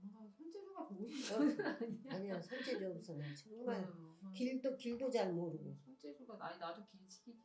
아니야, 손재주 없으면 친구가 길도 잘 모르고. 손재주가 보고 싶은 건 아니야. 아니야, 손재주 없으면 정말 어, 길도 잘 모르고. 손재주가 아니 나도 길치기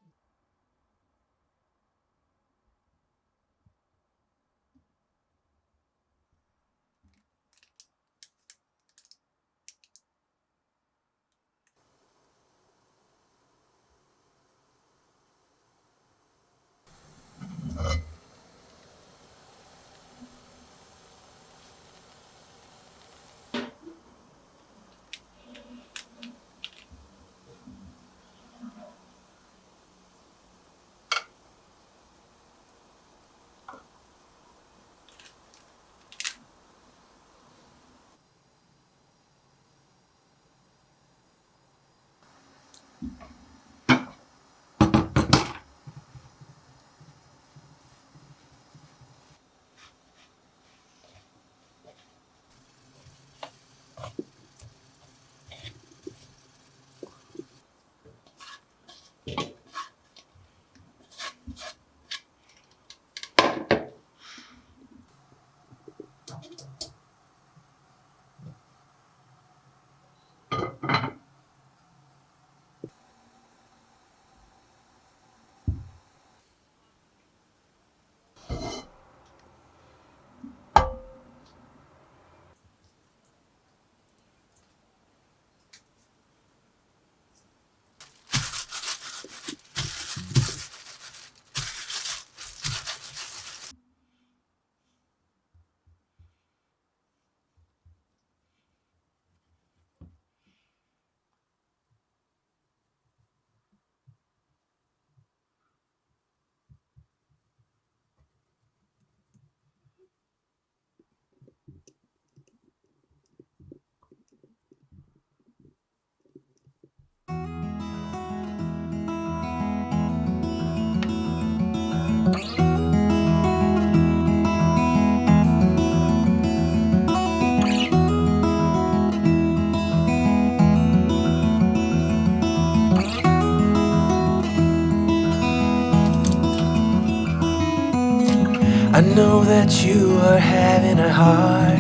know that you are having a hard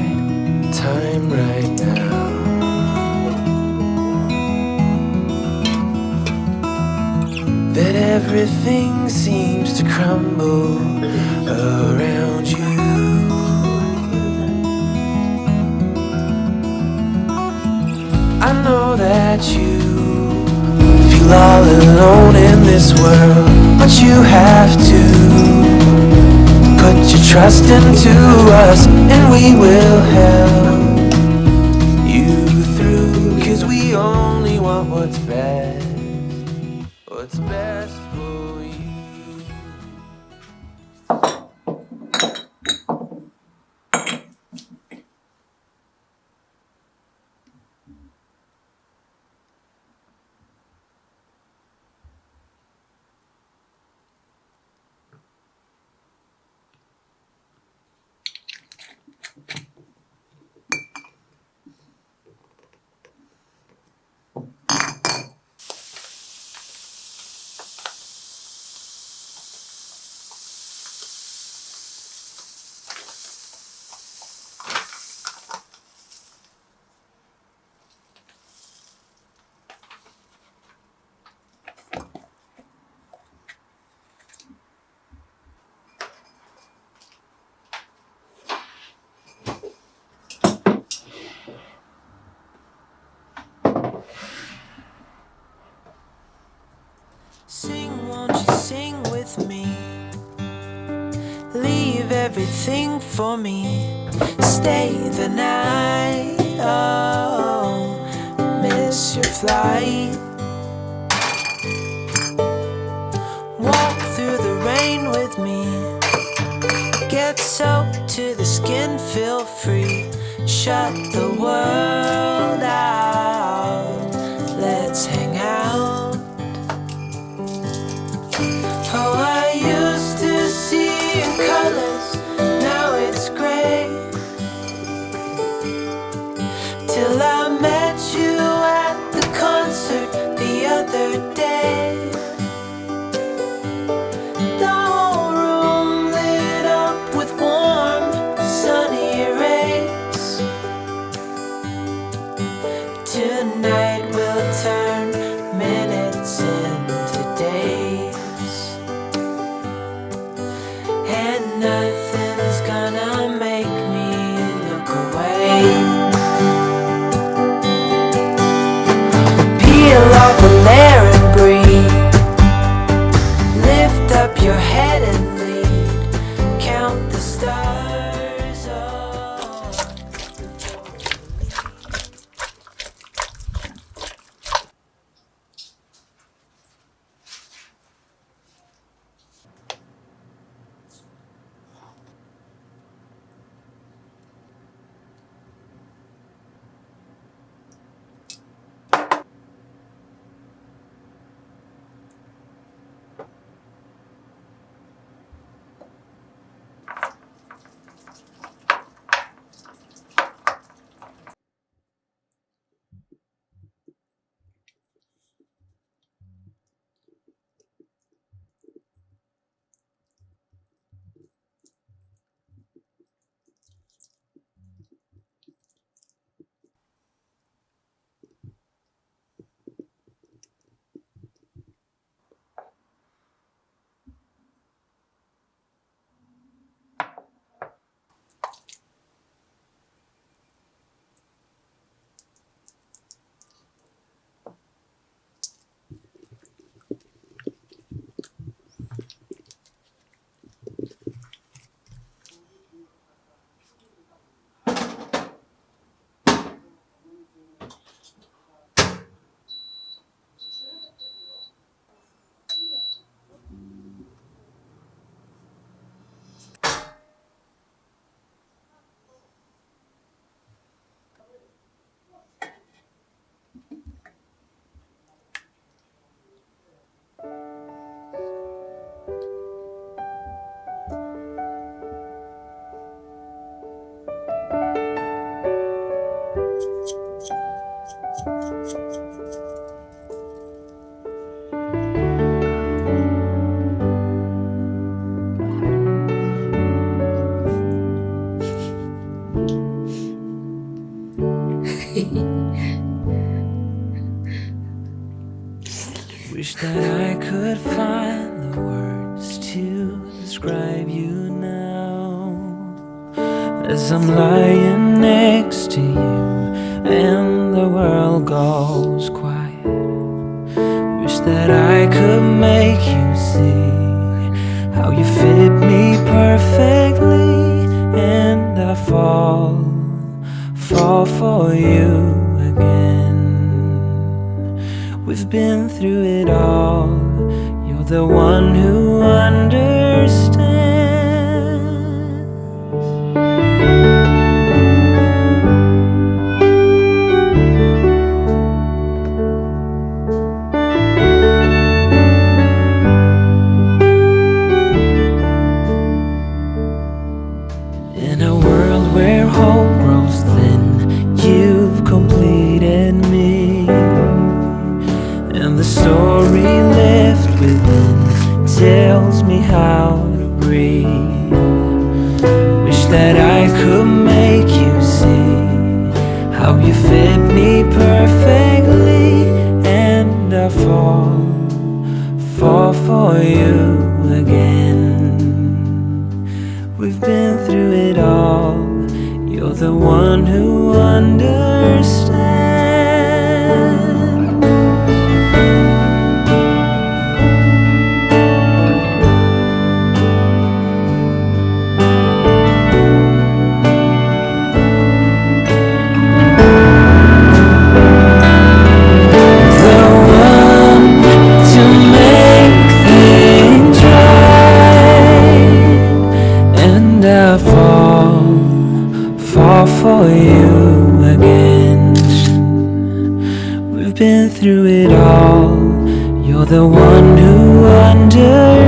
time right now. That everything seems to crumble around you. I know that you feel all alone in this world, but you have to put your trust into us, and we will help you through. 'Cause we only want what's best for you. Sing, won't you sing with me? Leave everything for me. Stay the night. Oh, miss your flight. Walk through the rain with me. Get soaked to the skin, feel free. Shut the world out. Let's hang out. Oh, I used to see in colors, now it's gray. Till I met you at the concert the other day. The whole room lit up with warm, sunny rays. Wish that I could find the words to describe you now, as I'm lying next to you and the world goes quiet. Wish that I could make you see how you fit me perfectly, and I fall for you again. We've been through it all. You're the one who understands. In a world where hope grows thin, you've completed me, and the story left within tells me how to breathe. Wish that I could make you see how you fit me perfectly, and I fall for you again. We've been through it all. You're the one who understands. The one to make things right, and I fall for you again. We've been through it all. You're the one who understands.